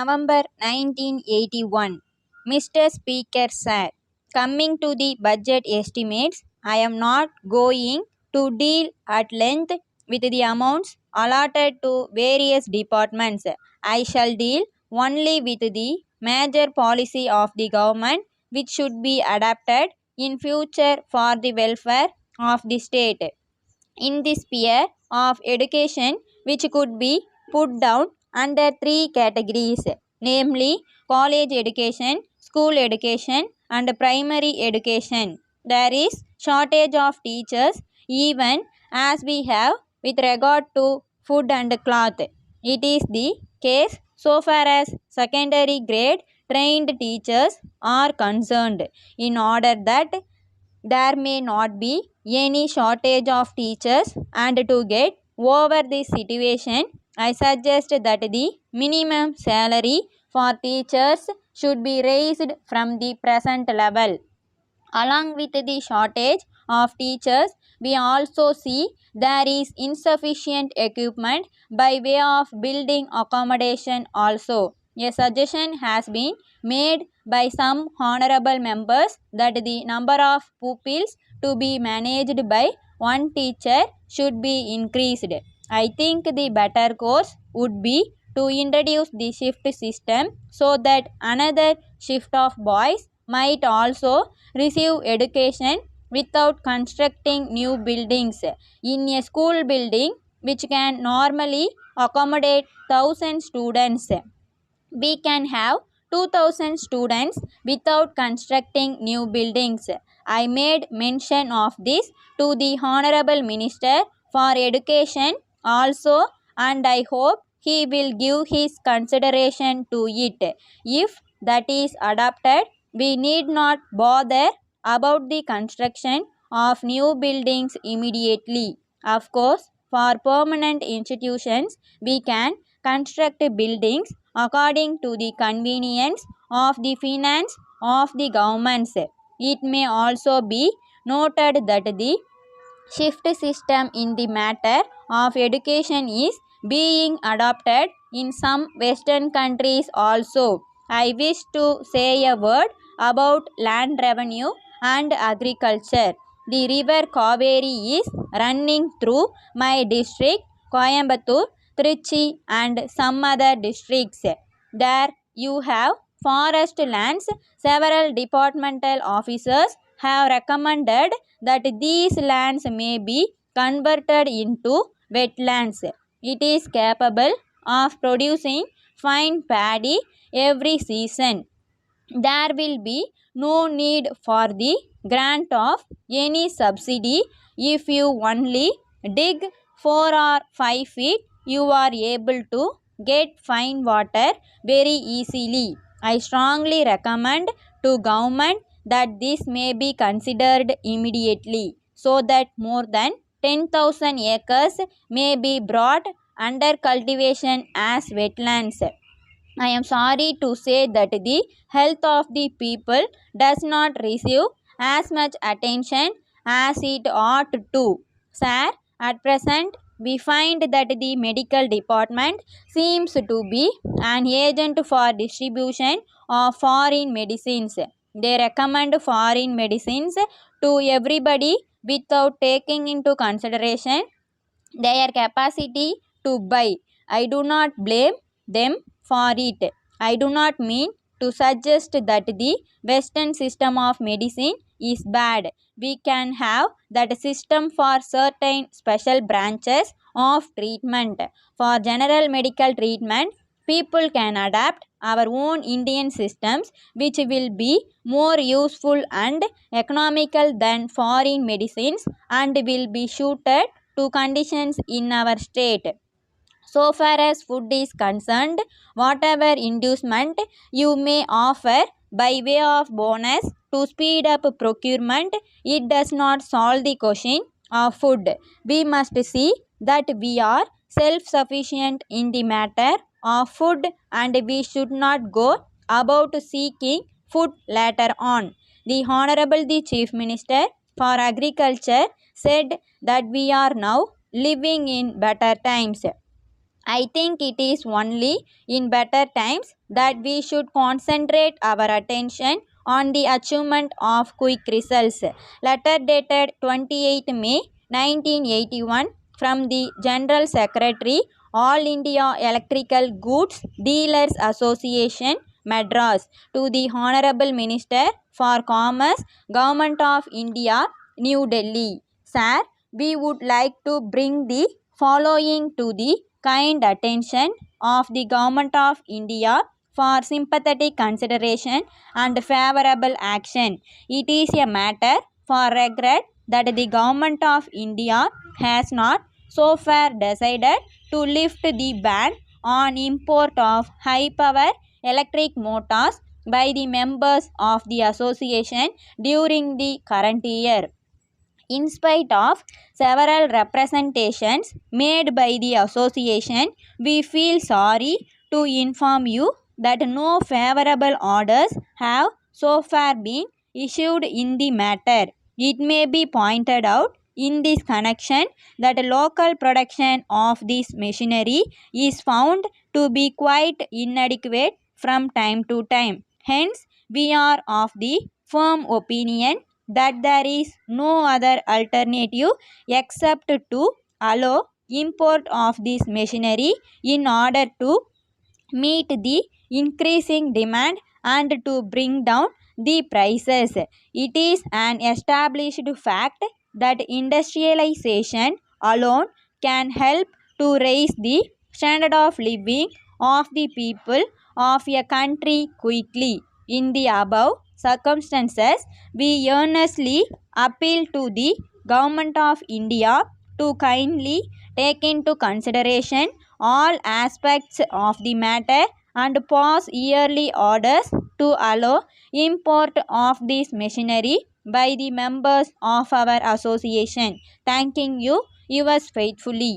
November 1981. Mr. Speaker Sir, coming to the budget estimates, I am not going to deal at length with the amounts allotted to various departments. I shall deal only with the major policy of the government which should be adapted in future for the welfare of the state. In the sphere of education, which could be put down under three categories, namely college education, school education, and primary education. There is shortage of teachers even as we have with regard to food and cloth. It is the case so far as secondary grade trained teachers are concerned. In order that there may not be any shortage of teachers, and to get over this situation, I suggest that the minimum salary for teachers should be raised from the present level. Along with the shortage of teachers, we also see there is insufficient equipment by way of building accommodation also. A suggestion has been made by some honorable members that the number of pupils to be managed by one teacher should be increased. I think the better course would be to introduce the shift system so that another shift of boys might also receive education without constructing new buildings. In a school building which can normally accommodate 1000 students, we can have 2000 students without constructing new buildings. I made mention of this to the Honorable Minister for Education also, and I hope he will give his consideration to it. If that is adopted, we need not bother about the construction of new buildings immediately. Of course, for permanent institutions, we can construct buildings according to the convenience of the finance of the governments. It may also be noted that the shift system in the matter of education is being adopted in some Western countries also. I wish to say a word about land revenue and agriculture. The river Kaveri is running through my district, Coimbatore, Trichy, and some other districts. There you have forest lands. Several departmental officers have recommended that these lands may be converted into wetlands. It is capable of producing fine paddy every season. There will be no need for the grant of any subsidy. If you only dig 4 or 5 feet, you are able to get fine water very easily. I strongly recommend to government that this may be considered immediately so that more than 10,000 acres may be brought under cultivation as wetlands. I am sorry to say that the health of the people does not receive as much attention as it ought to. Sir, at present we find that the medical department seems to be an agent for distribution of foreign medicines. They recommend foreign medicines to everybody without taking into consideration their capacity to buy. I do not blame them for it. I do not mean to suggest that the Western system of medicine is bad. We can have that system for certain special branches of treatment. For general medical treatment, people can adapt our own Indian systems, which will be more useful and economical than foreign medicines and will be suited to conditions in our state. So far as food is concerned, whatever inducement you may offer by way of bonus to speed up procurement, it does not solve the question of food. We must see that we are self-sufficient in the matter of food, and we should not go about seeking food later on. The Honorable the Chief Minister for Agriculture said that we are now living in better times. I think it is only in better times that we should concentrate our attention on the achievement of quick results. Letter dated 28 May 1981 from the General Secretary, All India Electrical Goods Dealers Association, Madras, to the Honorable Minister for Commerce, Government of India, New Delhi. Sir, we would like to bring the following to the kind attention of the Government of India for sympathetic consideration and favorable action. It is a matter for regret that the Government of India has not so far decided to lift the ban on import of high power electric motors by the members of the association during the current year. In spite of several representations made by the association, we feel sorry to inform you that no favorable orders have so far been issued in the matter. It may be pointed out in this connection that local production of this machinery is found to be quite inadequate from time to time. Hence, we are of the firm opinion that there is no other alternative except to allow import of this machinery in order to meet the increasing demand and to bring down the prices. It is an established fact that industrialization alone can help to raise the standard of living of the people of a country quickly. In the above circumstances, we earnestly appeal to the Government of India to kindly take into consideration all aspects of the matter and pass yearly orders to allow import of this machinery by the members of our association. Thanking you, yours faithfully.